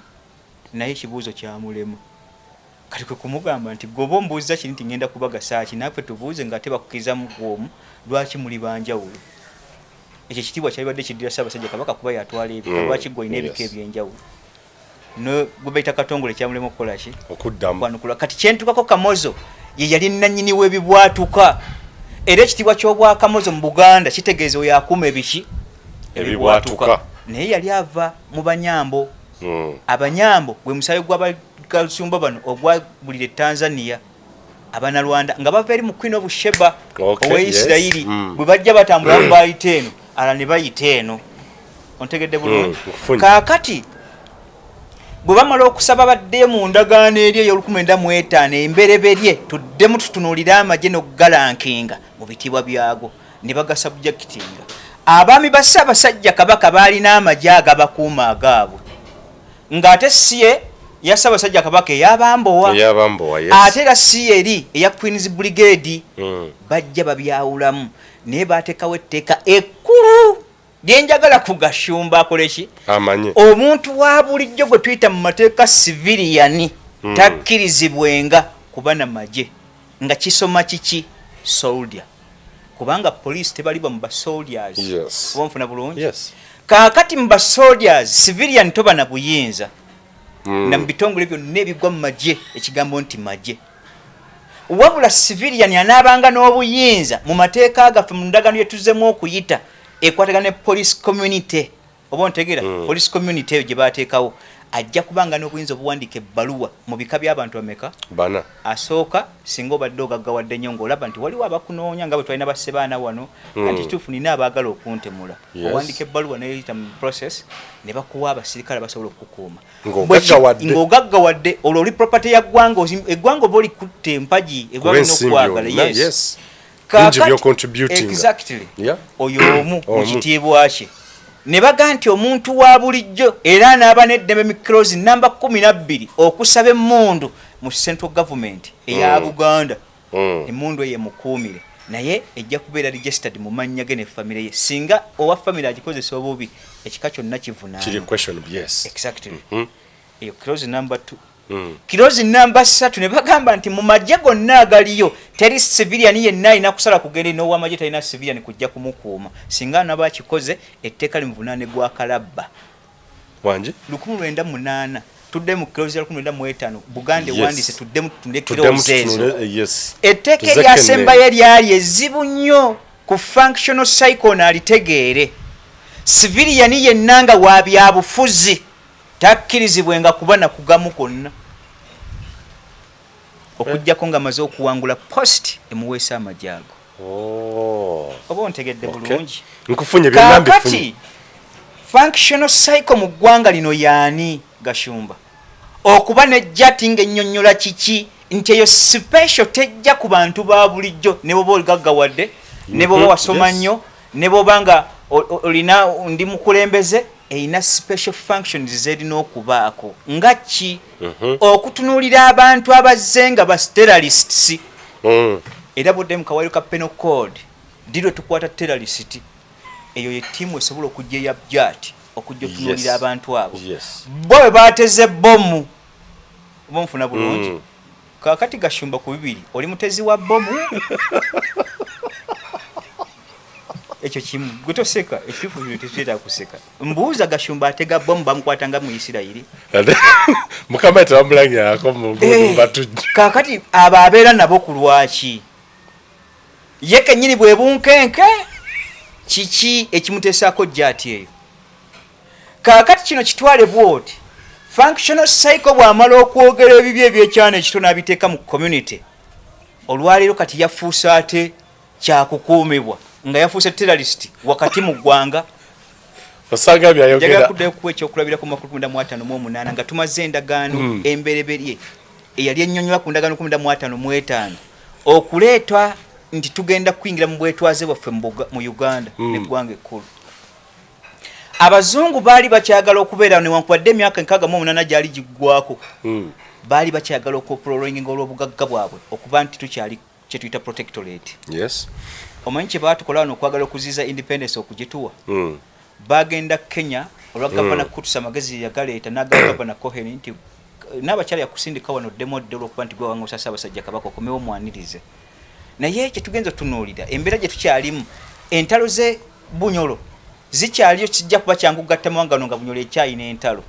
naye ekibuuzo kyamulema kati kwe kumugamba nti gwe oba omubuuziza kiri nti ngenda kubagasaaki naffe tubuuze ng'ate bakukkirizamu gwomu lwaki muli banjawulo ekyo ekitiibwa kyalibadde kiddira Ssaabasajja Kabaka kuba yatwala ebika lwaki gwe olina ebika ebyenjawulo gwe bayita Katongole kyamulema okukola ki okuddamu kati kyentukako Kamozo ye yali nannyini w'ebibwatuka era ekitiibwa ky'obwa Kamozo mu Buganda kitegeeza oyo akuuma ebiki ebibwatuka naye yali ava mu Banyambo Abanyambo gwe musayo gw'abakasumba bano ogwabulira Tanzania Abanalwanda nga bava eri mu Queen of Sheba ow'Isirayiri bwe bajja batambula mu bayita eno ala ne bayita eno ontegedde bulungi kaakati bwe bamala okusaba baddeyo mu ndagaano eri ey'Ol1995 embereberye tuddemu tutunuulire amagye n'okugalankinga mu bitiibwa byago ne bagasubjectinga abaami ba Ssaabasajja Kabaka baalina amagye agabakuuma agaabwe ng'ate siye ya Ssaabasajja Kabaka ey'Abambowa ate era siye eri eya Queen's Brigade bajja babyawulamu naye baateekawo etteeka ekkulu lyenjagala kugashumba akoleki amanye omuntu wa bulijjo gwe tuyita mu mateeka civilian takkirizibwenga kuba na magye nga kisoma kiki soldier kubanga police tebaliba mu ba soldiers oba nfuna bulungi kaakati mu ba soldiers civilian toba na buyinza na mu bitongole byonna ebigwa mu magye ekigambo nti magye wabula civilian anaabanga n'obuyinza mu mateeka agaffe mu ndagaano yetuzzemu okuyita ekwatagana police community oba ontegeera police community eyo gye baateekawo ajja kubanga n'obuyinza obuwandiika ebbaluwa mu bika by'abantu bameka bana asooka singa obadde ogaggawadde nnyo ng'olaba nti waliwo abakunoonya nga bwe twalina bassebaana wano nti kituufu nina abaagala okuntemula owandiika ebbaluwa neyita mu process ne bakuwa abasirikale basobola okukukuuma ng'ogaggawadde olwo oli property ya ggwanga eggwanga oba olikutte empagi eggwanga n'okwagala yes exactly oyo omu mu kitiibwa kye ne baga nti omuntu wa bulijjo era n'aba n'eddembe mikrozi namba 12 okusaba emmundu mu central government eya Buganda emmundu eyo emukuumire naye ejja kubeera registered mu mannya ge ne famire ye singa owa famire agikozesa obubi ekika kyonna kivunaana yes exactly eyo close number 2 kilozi namba 3 ne baga n'agamba nti mu magye gonna agaliyo teri civilian yenna alina kusala kugenda n'owamagye talina civilian kujja kumukuuma singa nabakikoze etteeka limuvunaane gwa kalabba wangi 1908 tudde mu kilozi ya 1905 Buganda wandise tuddemu tutunde kilozi ezo etteeka eryasembayo lyali ezzibu nnyo ku functional cycle nalitegeere civilian yenna nga wa byabufuzi takkirizibwenga kuba na kugamu konna okujjako nga amaze okuwangula post emuweesa amajaago oba ontegedde bulungi nkufunye byenambi kakati functional cycle mu ggwanga lino yaani Gashumba okuba nejjati ng'ennyonnyola kiki nti eyo special tejja ku bantu ba bulijjo ne bwoba oligaggawadde ne bwoba wasoma nnyo ne bwoba nga olina ndi mukulembeze erina special functions zerina okubaako nga ki okutunuulira abantu abazze nga ba terrorists era budde mu kawairo ka penal code diro tukwata terrorist eyo ye tiimu esobola okujja ya jati okujja okutunuulira abantu abo bo bwe baateze bomu oba nfuna bulungi kakati Gashumba ku bibiri oli mutezi wa bomu ekyo kimu gutoseka ekifu bino tekyeta kuseka mbuuza Gashumba atega bomu bamukwatanga mu Isirayiri mukama tamulangira ako mu batujja kakati aba abeera nabo ku lwaki ye kennyini bwe bunkenke kiki ekimuteesako jati eyo kakati kino kitwale bwoti functional cycle bw'amala okwogera ebibi ebyekyana ekitono abiteeka mu community olwaleero kati yafuusa ate kyakukuumibwa nga yafuuse terrorist wakati mu ggwanga osanga byayogera njagala kuddayo kuwa ekyokulabira ku 1958 nga tumaze endagaano embereberye eyali ennyonnyola ku ndagaano 1955 okuleetwa nti tugenda kuyingira mu bwetwaze bwaffe mu Uganda n'eggwanga ekkulu abazungu baali bakyagala okubeera newankubadde emyaka 68 gyali giggwako baali bakyagala okuprolonginga olw'obugagga bwabwe okuba nti tukyali kye tuyita protectorate omanyi kye baatukola wano okwagala okuziiza independence okugituwa bagenda Kenya olwa gavana Kutusa amagezi yagaleeta n'agamba gavana Cohen nti n'abakyala yakusindika wano demodde olw'okuba nti gwe wangusa Ssaabasajja Kabaka okomewo omwanirize naye kye tugenza otunuulira embeera gye tukyalimu entalo ze Bunyolo zikyaliyo kijja kuba kyangu gatta mawangano nga Bunyolo ekyayina entalo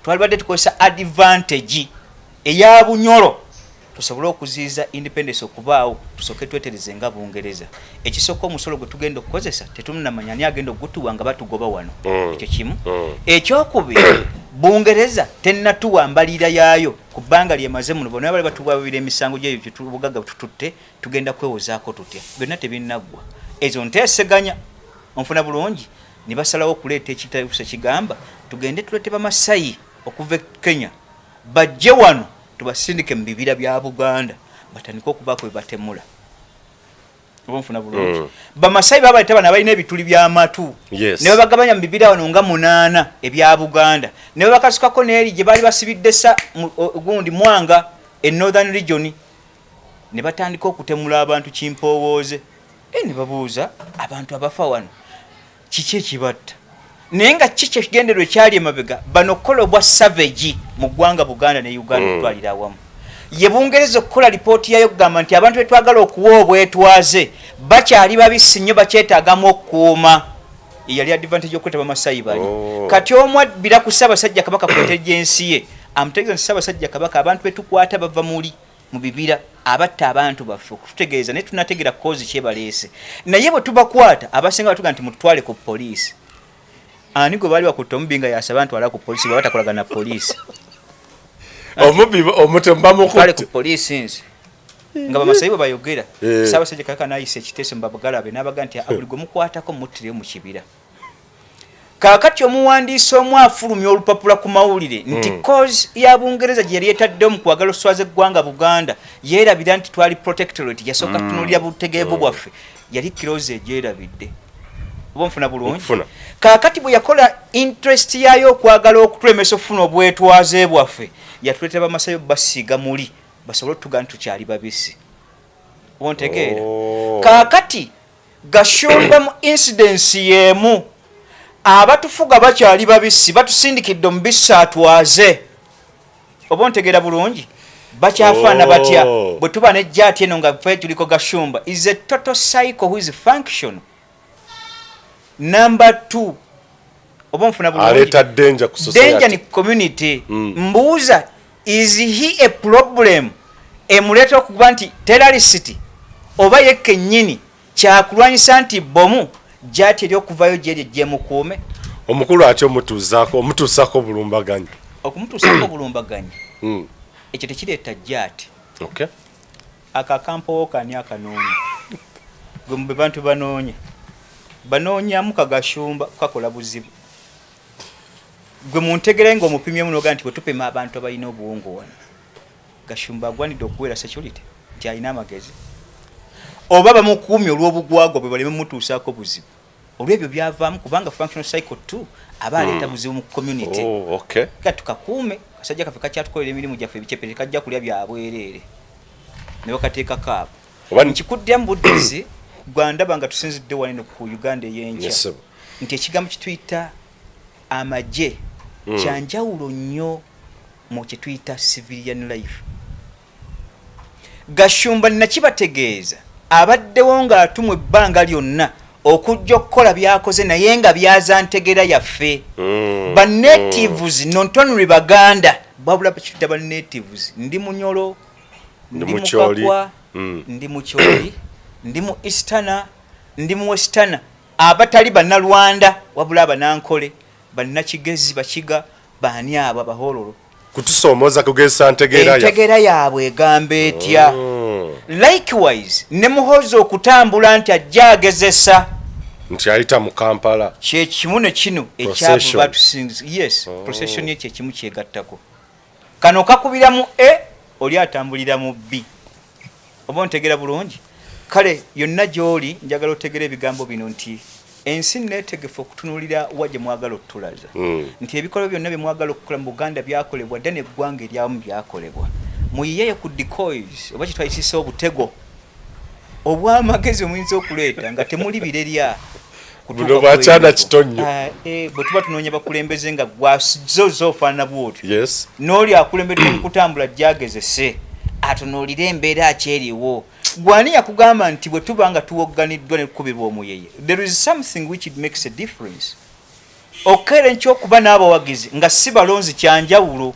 twalibadde tukozesa advantage eya Bunyolo tusobole okuziiza independence okubaawo tusooke twetereze nga Bungereza ekisooka omusolo gwe tugenda okukozesa tetumunamanya ani agenda okutuwa nga batugoba wano ekyo kimu ekyokubiri Bungereza tennatuwa mbalira yaayo ku bbanga lyemaze muno bonna bali batuwabira emisango gy'ebyo obugagga tututte tugenda kwewozaako tutya byonna tebinnaggwa ezo nteeseganya onfuna bulungi ne basalawo okuleeta ekitayusa kigamba tugende tulete bamasayi okuva Kenya bajje wano tubasindike mu bibira bya Buganda batandika okubaako batemula oba nfuna bulungi bamasayi babaleta bana balina ebituli by'amatu ne babagabanya mu bibira wano nga 8 ebya Buganda ne babakasukako n'eri gye baali basibidde gundi Mwanga Northern Region ne batandika okutemula abantu kimpowooze ne babuuza abantu abafa wano kiki ekibatta naye nga kiki ekigendererwa ekyali emabega bano kola bwa savage mu ggwanga Buganda ne Uganda okutwalira awamu ye Bungereza okukola lipooti yayo kugamba nti abantu betwagala okuwa obwetwaze bakyali babisi nnyo bakyetaagamu okukuuma yali advantage okwetaba Masayi bali kati omu abbira ku Ssaabasajja Kabaka ku intelligence ye amutegeeza nti Ssaabasajja Kabaka abantu betukwata bava muli mu bibira abatta abantu baffe okututegeeza naye tunategera kozi kyebaleese naye bwe tubakwata abasinga batuga nti mututwale ku poliisi ani gwe bali bakutta omubbi yasaba ntwala ku poliisi bwe batakolagana poliisi omubbi omutemba mukutwale ku poliisi nze nga bamasayi bwe bayogera Ssaabasajja Kabaka n'ayisa ekiteeso mu babagalabe n'abaga nti buli gwe mukwatako muttireyo mu kibira kaakati omuwandiisi omu afulumya olupapula ku mawulire nti cause ya Bungereza gye yali etaddeyo mu kwagala okuswaza eggwanga Buganda yeerabira nti twali protectorate yasooka tunuulira butegeevu bwaffe yali kirozi egyerabidde oba nfuna bulungi kaakati bwe yakola interest yayo okwagala okutulemesa okufuna obwetwaze bwaffe yatuleetera bamasayo basiiga muli basobole otuga nti tukyali babisi ontegeera kaakati Gashumba mu incidence y'emu abatufuga bakyali babisi batusindikidde omubisi atwaze oba ontegeera bulungi bakyafaana batya bwe tuba nejja ati eno nga fe tuliko Gashumba is a total cycle who is functional. Number 2 oba mfuna bulungi aleta danger ku society, danger ni community. Mbuuza is he a problem emuleta okuba nti terrorist oba yeke nnyini kyakulwanyisa nti bomu jati eri okuvayo gyeri gyemukuume omukulu ati omutuusako bulumbaganyi okumutuusako bulumbaganyi ekyo tekireeta jati. Okay. Akakampo kani akanoonya gwe mube bantu banoonyamu Kagashumba kakola buzibu gwe muntegere nga omupimye munoga nti bwetupima abantu abalina obuwongo wano Gashumba agwanidde okuweera security nti alina amagezi oba bamukuumye olw'obugwagwa bwe baleme mutuusaako buzibu olw'ebyo byavaamu kubanga functional cycle 2 aba aleeta buzibu mu community. Okay. Tukakuume kasajja kaffe kakyatukolera emirimu gyaffe ebicepe tekajja kulya byabwereere ne bakateekako abo nkikuddemu buddizi gwandaba nga tusinzidde wanene ku Uganda ey'enkya nti ekigambo kituyita amagye kyanjawulo nnyo mu kituyita civilian life. Gashumba nakibategeeza abaddewo ng'atumwa ebbanga lyonna okujja okukola byakoze naye nga byaza ntegera yaffe ba natives nontonuli Baganda babula bakituyita ba natives ndi Munyolo ndi Mukakwa ndi Mukyoli ndi mu Easterna ndi mu Western abatali bannalwanda wabula abanankole bannakigezi bakiga baani abo abahololo kutusoomoza kugeza ntegeera yaabwe egamba etya. Likewise ne muhozo okutambula nti ajja agezesa nti ayita mu Kampala kyekimu ne kino ekyavu batusinze procession ekyo ekimu kyegattako kano kakubira mu oli atambulira mu B oba ntegeera bulungi. Kale yonna gy'oli njagala otegera ebigambo bino nti ensi neetegefu okutunuulira wa gye mwagala okutulaza nti ebikolwa byonna bye mwagala okukola mu Buganda byakolebwa dda n'eggwanga eryamu byakolebwa muyiyeyo ku decoys oba kitwayisisa obutego obw'amagezi omuyinza okuleeta nga temuli birerya buno bwakyana kitonnyo bwe tuba tunoonya bakulembeze nga gwazo ofaanana bwotyo yes n'oli akulembedde mu kutambula gyagezese atunuulire embeera akyeriwo gwani yakugamba nti bwe tuba nga tuwogganiddwa ne tukubirwa omuyeye there is something which it makes a difference okere nkyokuba n'abawagizi nga si balonzi kyanjawulo.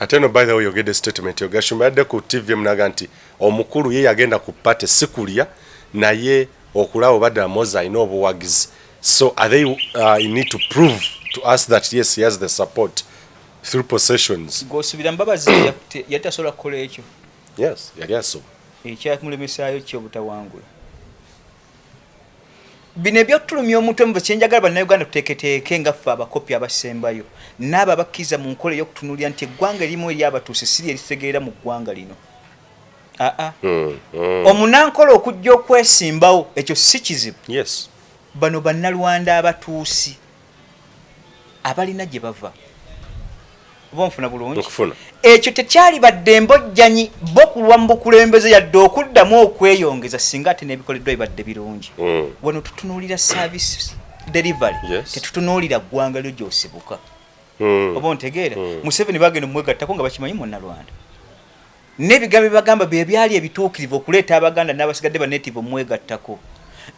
ate no by the way yogedde statement yo Gashumba yadde ku TV munaga nti omukulu ye yagenda ku pate sikulya naye okulaba badda moza alina obuwagizi so are they need to prove to us that yes he has the support through possessions. Gosubira mbabazi yatasobola kukola ekyo. Yes yali asobola ekyamulemesaayo kyobutawangula bino ebyotulumya omutwe mu kyenjagala bannayuganda tuteeketeeke nga ffe abakopi abasembayo n'abo abakkiriza mu nkola ey'okutunuulira nti eggwanga erimu eryabatuuse siri eritegeera mu ggwanga lino. Omunankola okujja okwesimbawo ekyo si kizibu. Yes. Bano bannalwanda abatuusi abalina gye bava oba nfuna bulungi ekyo tekyali badde embojjanyi bo kulwa mu bukulembeze yadde okuddamu okweyongeza singa ate n'ebikoleddwa bibadde birungi. Wano tutunuulira service delivery tetutunuulira ggwanga lyo gy'osibuka oba ontegeera. Museveni bagenda omwegattako nga bakimanyi munnalwanda n'ebigambo bibagamba bye byali ebituukirivu okuleeta abaganda n'abasigadde ba native omwegattako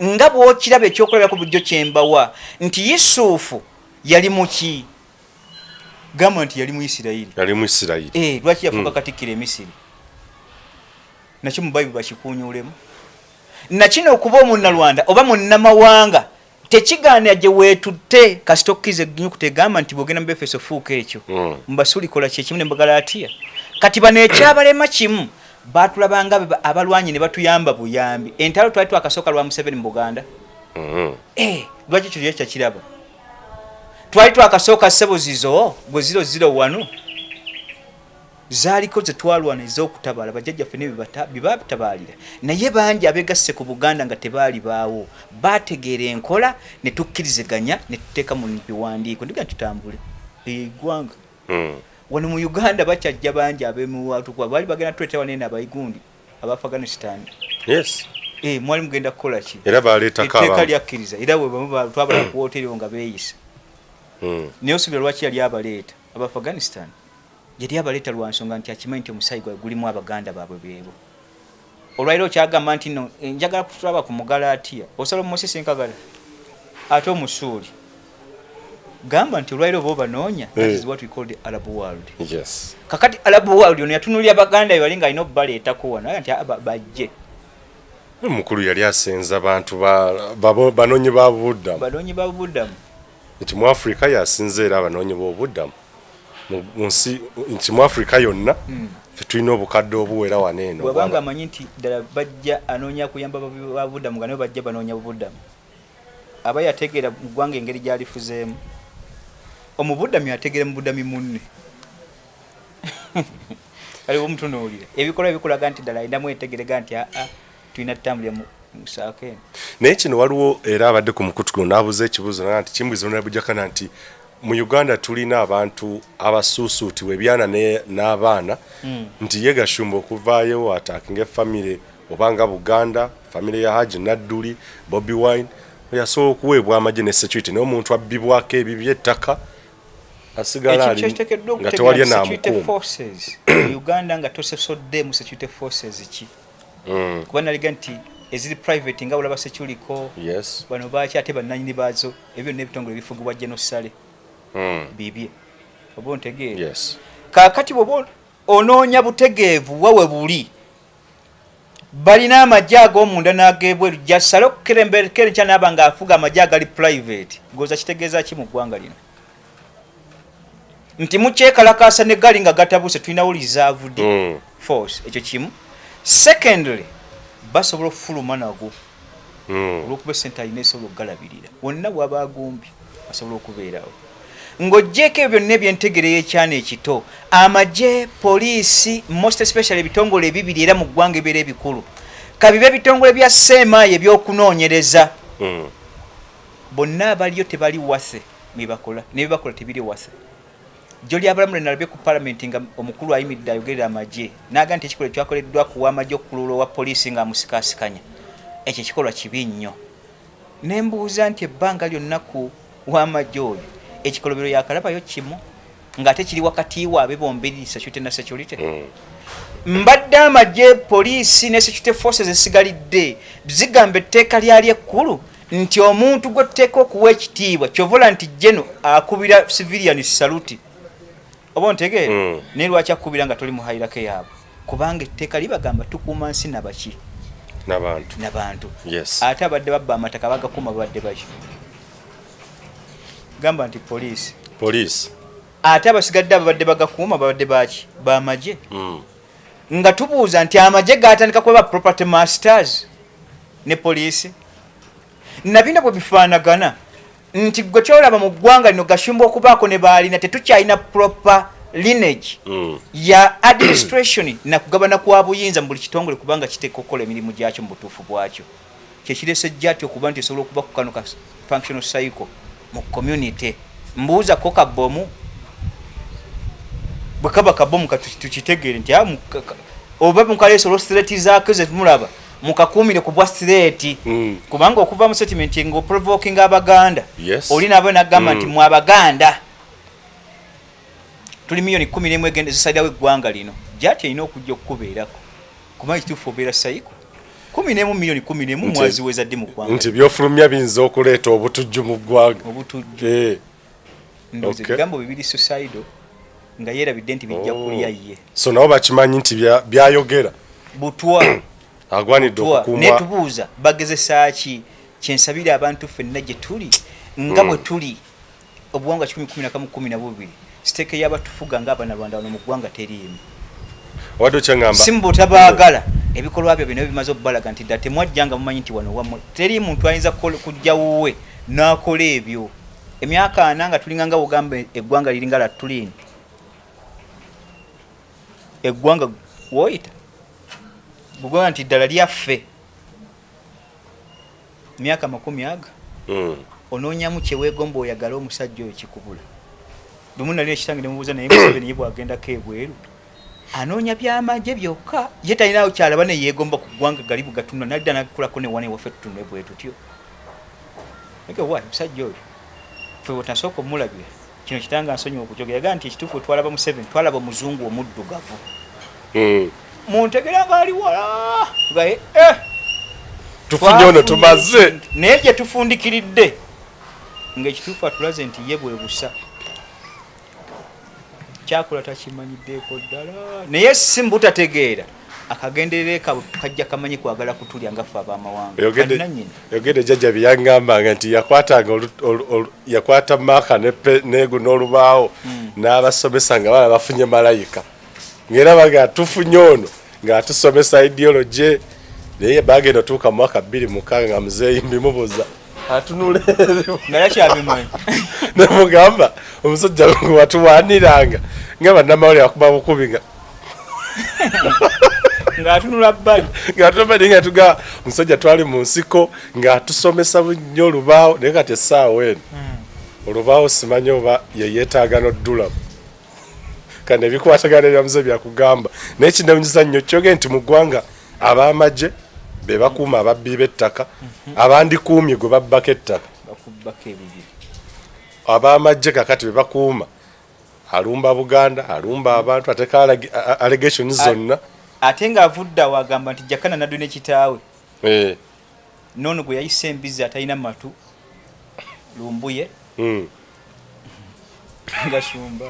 nga bw'okiraba ekyokulabako bulijjo kyembawa nti Yusufu yali muki gamba nti yali mu Isirayiri. Yali mu Isirayiri. Lwaki yafuuka katikkiro e Misiri? Nakyo mu Bayibuli bakikuunyuulemu. Nakino okuba omunnalwanda oba munnamawanga tekigaana gye weetutte kasita okkiriza ennyukuta tegamba nti bw'ogenda mu Befeso fuuka ekyo. Mu Basuli kola kyekimu ne mu Bagalatiya. Kati bano ekyabalema kimu baatulabanga abalwanyi ne batuyamba buyambi. Entalo twali twakasooka lwa Museveni mu Buganda. Lwaki ekyo kyakiraba? Twali twakasooka ssebozizo gwe 001 zaaliko ze twalwana ez'okutabaala bajjajjaffe ne bibatabaalira naye bangi abeegasse ku Buganda nga tebaali baawo baategeera enkola ne tukkiriziganya ne tuteeka mu biwandiiko ndiga tutambule eggwanga. Wano mu Uganda bakyajja bangi abeemuwatukwa baali bagenda tuleeta wanene abayigundi aba Afghanistan. Yes. Mwali mugenda kukola ki? Era baaleetako etteeka lyakkiriza era bwe twabala ku wooteri nga beeyisa. Naye osubira lwaki yali abaleeta aba Afghanistan yali abaleeta lwa nsonga nti akimanyi nti omusaayi gwawe gulimu abaganda baabwe beebo olwaliro kyagamba nti no njagala kutulaba ku Mugalaatiya osala Moses Nkagala ate omusuuli gamba nti olwaliro boobanoonya that is what we call the Arab world. Yes. Kakati Arab world ono yatunulira abaganda bali nga alina obbaleetako wano nti bajje Mukulu yali asenza bantu banoonyi b'obubuddamu nti mu Africa yasinze era abanoonyi b'obubuddamu mu nsi nti mu Africa yonna ffe tulina obukadde obuwera wano eno wabanga amanyi nti ddala bajja anoonya kuyamba babuddamu nga nabo bajja banoonya bubuddamu aba yategeera mu ggwanga engeri gy'alifuzeemu omubuddamu yategeera mu buddami munne aliwo omutunuulira ebikolwa ebikulaga nti ddala ayinamu etegerega nti tulina tutambulira mu saako eno naye kino waliwo era abadde ku mukutukulo n'abuuza ekibuuzo nti kimbuizo nabujjakana nti mu Uganda tulina abantu abasuusuutiwe ebyana n'abaana nti ye Gashumba okuvaayo ataakinga famire obanga Buganda famire ya Haji Nadduli Bobi Wine yasobola okuweebwa amagye ne security naye omuntu abbibwako ebibi ettaka asigala ali nga tewali n'amukuuma Uganda nga tosesodde mu security forces ki kuba naliga nti eziri private nga olaba seculiko yes bano baaki ate bannanyini baazo ebyo n'ebitongole ebifugibwa genosale bibye oba ontegeera yes kaakati bwoba onoonya butegeevu wawe buli balina amagye ag'omunda n'ageebweru jasale okukerenca naaba ng'afuga amagye agali private goza kitegeeza ki mu ggwanga lino nti mukyekalakaasa ne gali nga gatabuse tulinawo reserved force ekyo kimu secondly basobola okufuluma nago olwokuba esente alina esobola okugalabirira wonna bwaba agumbi asobola okubeerawo ng'oggyeko ebyo byonna ebyentegereyo ekyana ekito amagye poliisi most especially ebitongole ebibiri era mu ggwanga ebiera ebikulu kabibe ebitongole bya seemaayi ebyokunoonyereza bonna abaliyo tebali wase nebakola nebibakola tebiri wase Joli Abraham nalabye ku parliament nga omukulu ayimiridde ayogerera amagye naga nti ekikola kyakoleddwa kuwa amagye okulula wa poliisi nga amusikasikanya ekyo ekikolwa kibi nnyo nembuuza nti ebbanga lyonna ku w'amagye oyo ekikolobero yakalabayo kimu ng'ate kiri wakati waabwe bombiri security na security mbadde amagye poliisi ne security forces esigalidde zigamba etteeka lyali ekkulu nti omuntu gwe tuteeka okuwa ekitiibwa kyovola nti jeno akubira civilian saluti oba ontegeera naye lwaki akubira nga toli mu hairake yaabwe kubanga etteeka libagamba tukuuma nsi nabaki n'abantu yes ate abadde babba amataka bagakuuma babadde baki gamba nti poliisi ate abasigadde ababadde bagakuuma babadde baki bamagye nga tubuuza nti amagye gatandika kuba property masters ne poliisi nabina bwe bifaanagana nti gwe kyolaba mu ggwanga lino Gashumba okubaako ne baalina tetukyalina proper lineage ya administration na kugabana kwa buyinza mu buli kitongole kubanga kiteeka okukola emirimu gyakyo mu butuufu bwakyo kyekirese jjati okuba nti esobola okuba ku kano ka functional cycle mu community mbuuza ko kabomu bwe kaba kabomu tukitegeere nti oba mukaleesa olwostireti zaako zetumulaba mukakuumire ku bwa stireti kubanga okuva mu settlement ng'oprovoking abaganda oli nabo nagamba nti mu abaganda tuli miliyoni 11 egenda zisalirawo eggwanga lino gyati erina okujja okukubeerako kubanga kituufu obeera sayiko 11 miliyoni 11 mwezi wezadde mu ggwanga nti byofulumya biyinza okuleeta obutujju mu ggwanga obutujju ndowooza ebigambo bibiri suicidal nga yeerabidde nti bijja kulya ye so nabo bakimanyi nti byayogera butwa agwanidde okukuuma netubuuza bagezesa ki kyensabira abantu ffenna gye tuli nga bwe tuli obuwanga 11 siteeke y'abatufuga ng'abanalwanda wano mu ggwanga teriimu wadde okyangamba simbu tabaagala ebikolwa byo bino bimaze okubalaga nti ddala temwajjanga mumanyi nti wano wammwe teri muntu ayinza kujja wuwe n'akola ebyo emyaka 4 nga tulinga nga bugamba eggwanga liringa la tulini eggwanga woyita bugamba nti ddala lyaffe myaka 10 onoonyamu kyeweegomba oyagala omusajja oyo kikubula lumu nali ekitange nemubuuza naye Museveni ye bw'agendako ebweru anoonya byamagye byokka ye talinawo kyalaba ne yeegomba ku ggwanga gali bugatunda nalidda nakulako ne wane waffe tutunda ebwe tutyo ege wa musajja oyo ffe wetasooka omulabira kino kitanga nsonyiwa okukyogera yagaa nti ekituufu twalaba Museveni twalaba muzungu omuddugavu muntegera ngaali wala gaye tufunye ono tumaze naye gye tufundikiridde ng'ekituufu atulaze nti ye bwe busa kyakola takimanyiddeeko ddala naye si mbutategeera akagenderere kajja kamanyi kwagala kutulya ngaffe abamawanga yogedde jjajja byeyangambanga nti yakwata maaka neegu n'olubaawo n'abasomesa nga bala bafunye malayika ng'era baga tufunye ono ng'atusomesa ideology naye bagenda otuuka mu mwaka 2006 nga muzeeyi mbimubuza atunula nga yakyabimanyi nemugamba omusajja watuwaniranga nga bannamawulire akuba bukubi ng'atunula bbali nga tuga omusajja twali mu nsiko ng'atusomesa nnyo olubaawo naye kati essaawa eno olubaawo simanyi oba yeyeetaaga n'oddulamu kandi ebikwatagana ebyamuze byakugamba naye kinewunyiza nnyo kyogere nti mu ggwanga ab'amagye be bakuuma ababbi b'ettaka abandikuumye gwe babbako ettaka ab'amagye kakati be bakuuma alumba Buganda alumba abantu ateeka allegations zonna ate ng'avudde awo agamba nti Jakana Naddu ne kitaawe noono gwe yayise embizi atalina matu lumbuye gasumba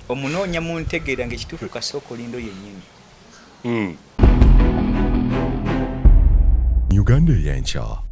omunoonya mu ntegeera ng'ekituufu kasooka olindo yennyini Uganda y'enkya